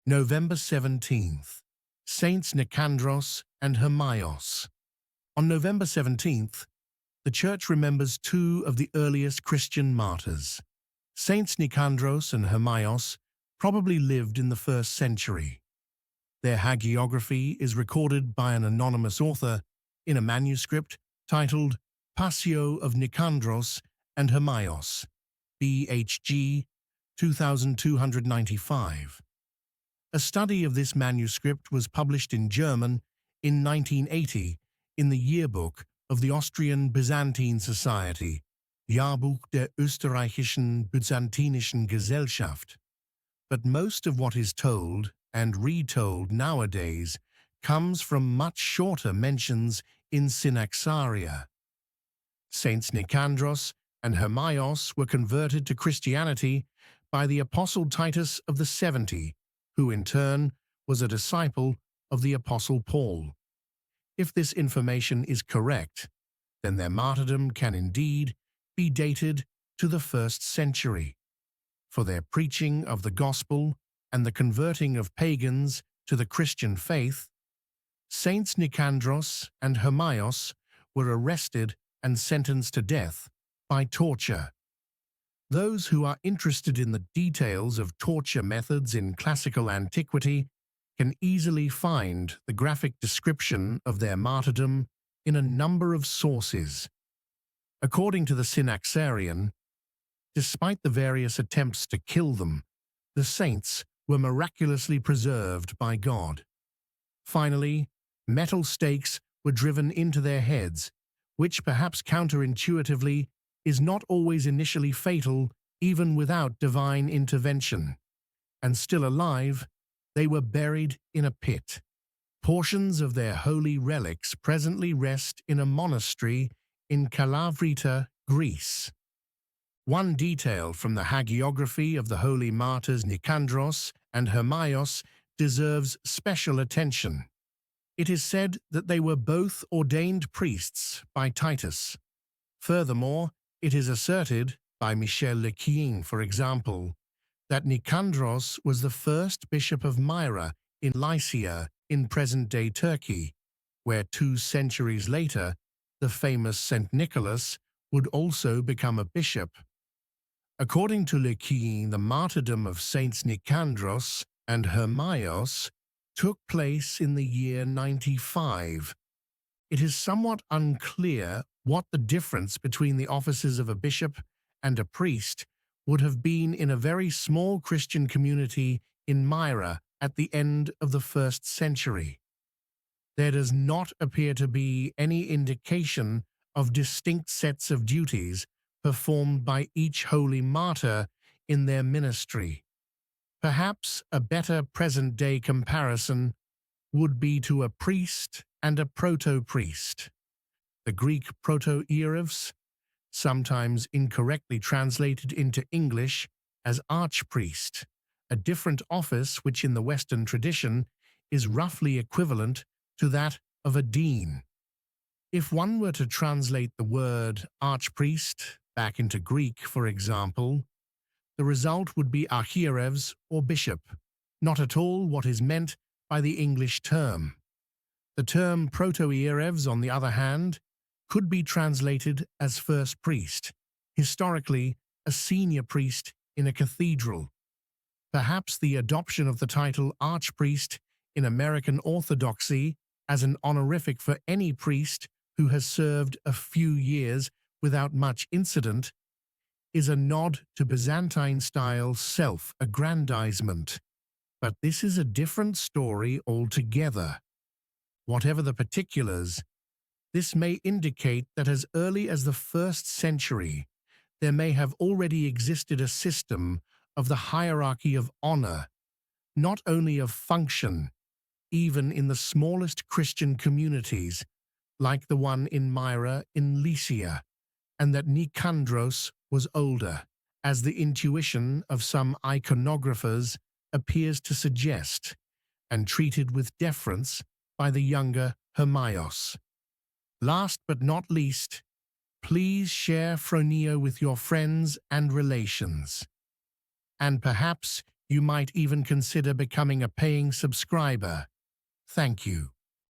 November 17th, Saints Nikandros and Hermaios. On November 17th, the Church remembers two of the earliest Christian martyrs. Saints Nikandros and Hermaios probably lived in the 1st century. Their hagiography is recorded by an anonymous author in a manuscript titled Passio of Nikandros and Hermaios, BHG 2295. A study of this manuscript was published in German in 1980 in the Yearbook of the Austrian Byzantine Society, Jahrbuch der Österreichischen Byzantinischen Gesellschaft. But most of what is told and retold nowadays comes from much shorter mentions in synaxaria. Saints Nikandros and Hermaios were converted to Christianity by the Apostle Titus of the 70, who in turn was a disciple of the Apostle Paul. If this information is correct, then their martyrdom can indeed be dated to the 1st century. For their preaching of the gospel and the converting of pagans to the Christian faith, Saints Nikandros and Hermaios were arrested and sentenced to death by torture. Those who are interested in the details of torture methods in classical antiquity can easily find the graphic description of their martyrdom in a number of sources. According to the Synaxarian, despite the various attempts to kill them, the saints were miraculously preserved by God. Finally, metal stakes were driven into their heads, which perhaps counterintuitively is not always initially fatal even without divine intervention. And still alive, they were buried in a pit. Portions of their holy relics presently rest in a monastery in Kalavrita, Greece. One detail from the hagiography of the holy martyrs Nikandros and Hermaios deserves special attention. It is said that they were both ordained priests by Titus. Furthermore, it is asserted, by Michel Lequien for example, that Nikandros was the first bishop of Myra in Lycia in present-day Turkey, where 2 centuries later the famous St. Nicholas would also become a bishop. According to Lequien, the martyrdom of Saints Nikandros and Hermaios took place in the year 95. It is somewhat unclear what the difference between the offices of a bishop and a priest would have been in a very small Christian community in Myra at the end of the 1st century. There does not appear to be any indication of distinct sets of duties performed by each holy martyr in their ministry. Perhaps a better present-day comparison would be to a priest and a protopriest. The Greek protoierevs, sometimes incorrectly translated into English as archpriest, a different office which in the Western tradition is roughly equivalent to that of a dean. If one were to translate the word archpriest back into Greek, for example, the result would be archierevs or bishop, not at all what is meant by the English term. The term protoierevs, on the other hand, could be translated as first priest, historically a senior priest in a cathedral. Perhaps the adoption of the title archpriest in American Orthodoxy as an honorific for any priest who has served a few years without much incident is a nod to Byzantine-style self-aggrandizement. But this is a different story altogether. Whatever the particulars, this may indicate that as early as the 1st century, there may have already existed a system of the hierarchy of honor, not only of function, even in the smallest Christian communities, like the one in Myra in Lycia, and that Nikandros was older, as the intuition of some iconographers appears to suggest, and treated with deference by the younger Hermaios. Last but not least, please share Phroneo with your friends and relations. And perhaps You might even consider becoming a paying subscriber. Thank you.